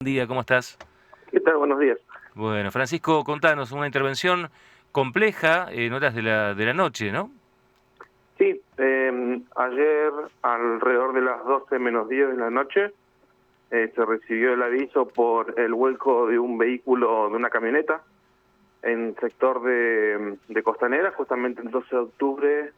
Buen día, ¿cómo estás? ¿Qué tal? Buenos días. Bueno, Francisco, contanos una intervención compleja en horas de la noche, ¿no? Sí, ayer alrededor de las 12 menos 10 de la noche se recibió el aviso por el vuelco de un vehículo, de una camioneta, en sector de Costanera, justamente el 12 de octubre,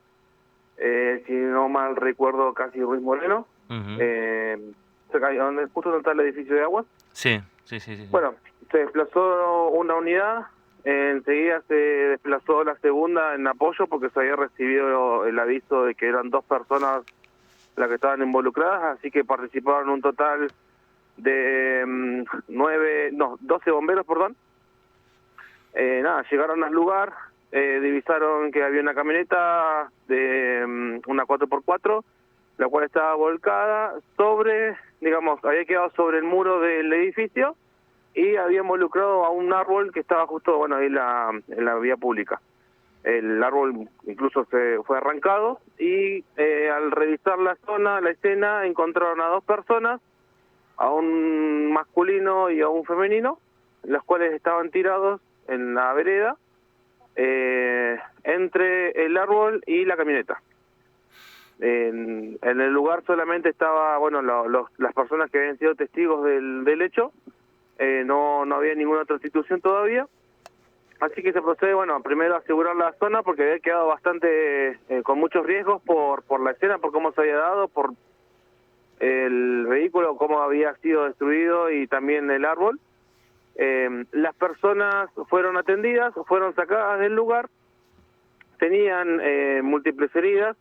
si no mal recuerdo, casi Ruiz Moreno, Ujú. eh, cerca de donde justo donde está el edificio de aguas. Sí, sí, sí, sí, sí. Bueno, se desplazó una unidad, enseguida se desplazó la segunda en apoyo porque se había recibido el aviso de que eran dos personas las que estaban involucradas, así que participaron un total de 12 bomberos, perdón. Nada, llegaron al lugar, divisaron que había una camioneta de una 4x4, la cual estaba volcada sobre, digamos, había quedado sobre el muro del edificio y había involucrado a un árbol que estaba justo, bueno, ahí en la vía pública. El árbol incluso se fue arrancado y al revisar la zona, la escena, encontraron a dos personas, a un masculino y a un femenino, los cuales estaban tirados en la vereda entre el árbol y la camioneta. En el lugar solamente estaba, bueno, las personas que habían sido testigos del hecho, no había ninguna otra institución todavía. Así que se procede, bueno, primero a asegurar la zona porque había quedado bastante con muchos riesgos por la escena, por cómo se había dado, por el vehículo, cómo había sido destruido y también el árbol. Las personas fueron atendidas, fueron sacadas del lugar, tenían múltiples heridas.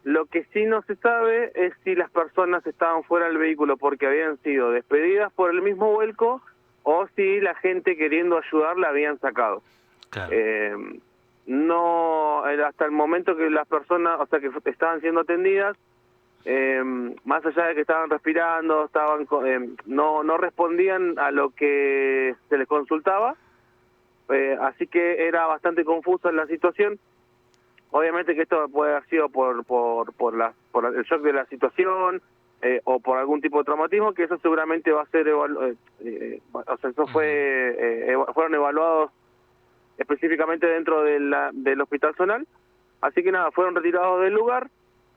Lo que sí no se sabe es si las personas estaban fuera del vehículo porque habían sido despedidas por el mismo vuelco o si la gente queriendo ayudar la habían sacado. Claro. Eh, no, hasta el momento que las personas, o sea, que estaban siendo atendidas, más allá de que estaban respirando, no respondían a lo que se les consultaba, así que era bastante confusa la situación. Obviamente que esto puede haber sido por el shock de la situación o por algún tipo de traumatismo, que eso seguramente va a ser o sea, eso Ujú. fueron evaluados específicamente dentro del hospital zonal. Así que nada, fueron retirados del lugar,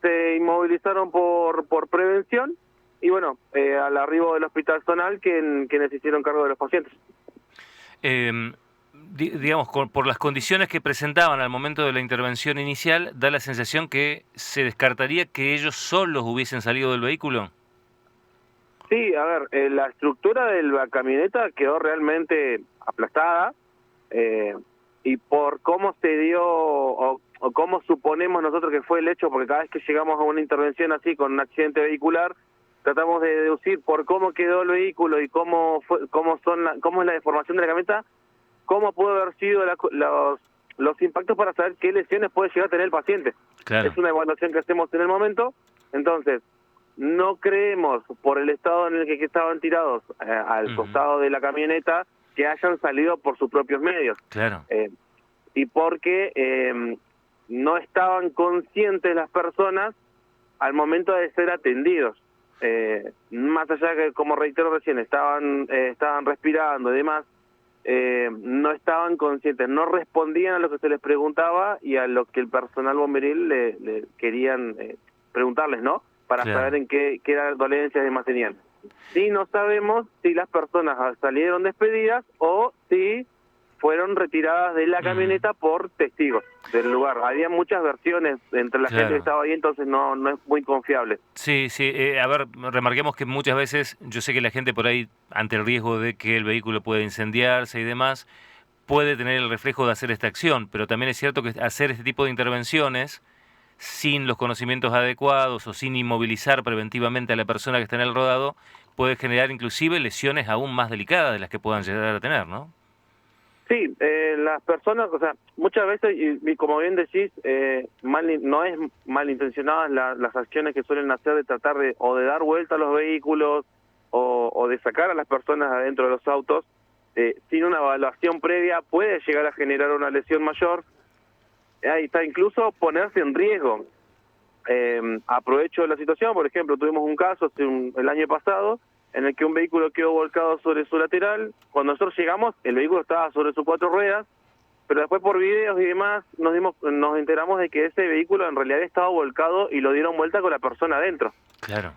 se inmovilizaron por prevención y bueno, al arribo del hospital zonal quienes se hicieron cargo de los pacientes. Em, digamos, por las condiciones que presentaban al momento de la intervención inicial, da la sensación que se descartaría que ellos solos hubiesen salido del vehículo. Sí, a ver, la estructura de la camioneta quedó realmente aplastada eh, y por cómo se dio o cómo suponemos nosotros que fue el hecho, porque cada vez que llegamos a una intervención así con un accidente vehicular, tratamos de deducir por cómo quedó el vehículo y cómo es la deformación de la camioneta, cómo pudo haber sido los impactos para saber qué lesiones puede llegar a tener el paciente. Claro. Es una evaluación que hacemos en el momento, entonces no creemos por el estado en el que estaban tirados al Ujú. costado de la camioneta que hayan salido por sus propios medios Claro. eh, y porque no estaban conscientes las personas al momento de ser atendidos. Más allá que, como reitero recién, estaban respirando y demás, no estaban conscientes, no respondían a lo que se les preguntaba y a lo que el personal bomberil le querían preguntarles, ¿no? Para saber Claro. en qué dolencias y demás tenían. Sí, no sabemos si las personas salieron despedidas o si fueron retiradas de la Ujú. camioneta por testigos del lugar. Había muchas versiones entre la gente que Claro. estaba ahí, entonces no es muy confiable. Sí, sí. A ver, remarquemos que muchas veces yo sé que la gente por ahí, ante el riesgo de que el vehículo pueda incendiarse y demás, puede tener el reflejo de hacer esta acción, pero también es cierto que hacer este tipo de intervenciones sin los conocimientos adecuados o sin inmovilizar preventivamente a la persona que está en el rodado puede generar inclusive lesiones aún más delicadas de las que puedan llegar a tener, ¿no? Sí, las personas, o sea, muchas veces, y como bien decís, no es malintencionadas las acciones que suelen hacer de tratar o de dar vuelta a los vehículos o de sacar a las personas adentro de los autos, sin una evaluación previa puede llegar a generar una lesión mayor, ahí está, incluso ponerse en riesgo. Aprovecho la situación, por ejemplo, tuvimos un caso el año pasado en el que un vehículo quedó volcado sobre su lateral. Cuando nosotros llegamos, el vehículo estaba sobre sus 4 ruedas, pero después por videos y demás nos enteramos de que ese vehículo en realidad estaba volcado y lo dieron vuelta con la persona adentro. Claro.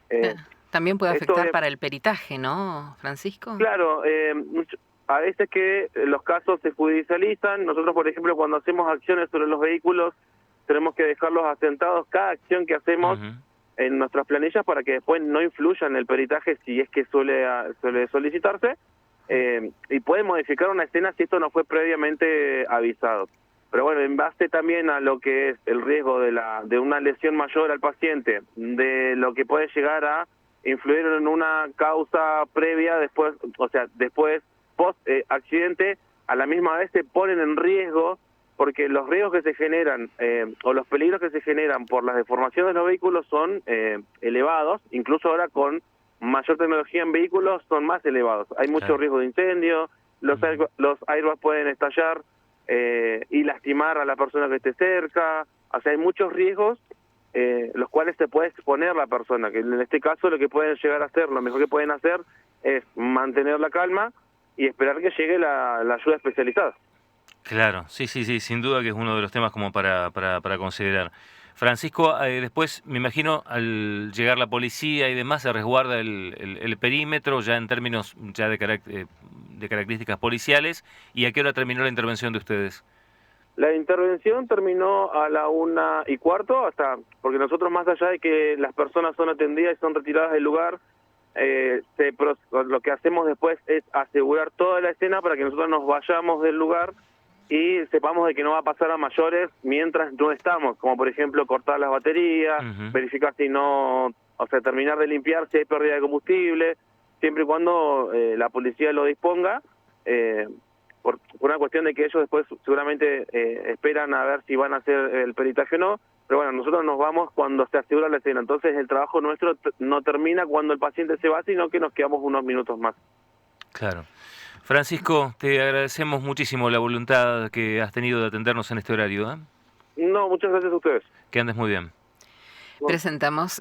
También puede esto afectar es- para el peritaje, ¿no, Francisco? Claro, a veces que los casos se judicializan. Nosotros, por ejemplo, cuando hacemos acciones sobre los vehículos, tenemos que dejarlos asentados cada acción que hacemos Ujú. en nuestras planillas para que después no influya en el peritaje si es que suele solicitarse, y puede modificar una escena si esto no fue previamente avisado. Pero bueno, en base también a lo que es el riesgo de una lesión mayor al paciente, de lo que puede llegar a influir en una causa previa después, o sea, después post accidente, a la misma vez se ponen en riesgo, porque los riesgos que se generan o los peligros que se generan por las deformaciones de los vehículos son elevados, incluso ahora con mayor tecnología en vehículos son más elevados. Hay mucho Claro. riesgo de incendio, los airbags pueden estallar y lastimar a la persona que esté cerca. O sea, hay muchos riesgos los cuales se puede exponer la persona, que en este caso lo que pueden llegar a hacer, lo mejor que pueden hacer es mantener la calma y esperar que llegue la ayuda especializada. Claro, sí, sí, sí, sin duda que es uno de los temas como para considerar. Francisco, después me imagino al llegar la policía y demás se resguarda el perímetro ya en términos ya de características policiales. ¿Y a qué hora terminó la intervención de ustedes? La intervención terminó a la 1:15, porque nosotros, más allá de que las personas son atendidas y son retiradas del lugar, lo que hacemos después es asegurar toda la escena para que nosotros nos vayamos del lugar y sepamos de que no va a pasar a mayores mientras no estamos, como por ejemplo cortar las baterías, Ujú. verificar si no, o sea, terminar de limpiar si hay pérdida de combustible, siempre y cuando la policía lo disponga, por una cuestión de que ellos después seguramente esperan a ver si van a hacer el peritaje o no, pero bueno, nosotros nos vamos cuando se asegura la escena, entonces el trabajo nuestro no termina cuando el paciente se va, sino que nos quedamos unos minutos más. Claro. Francisco, te agradecemos muchísimo la voluntad que has tenido de atendernos en este horario, ¿eh? No, muchas gracias a ustedes. Que andes muy bien. Presentamos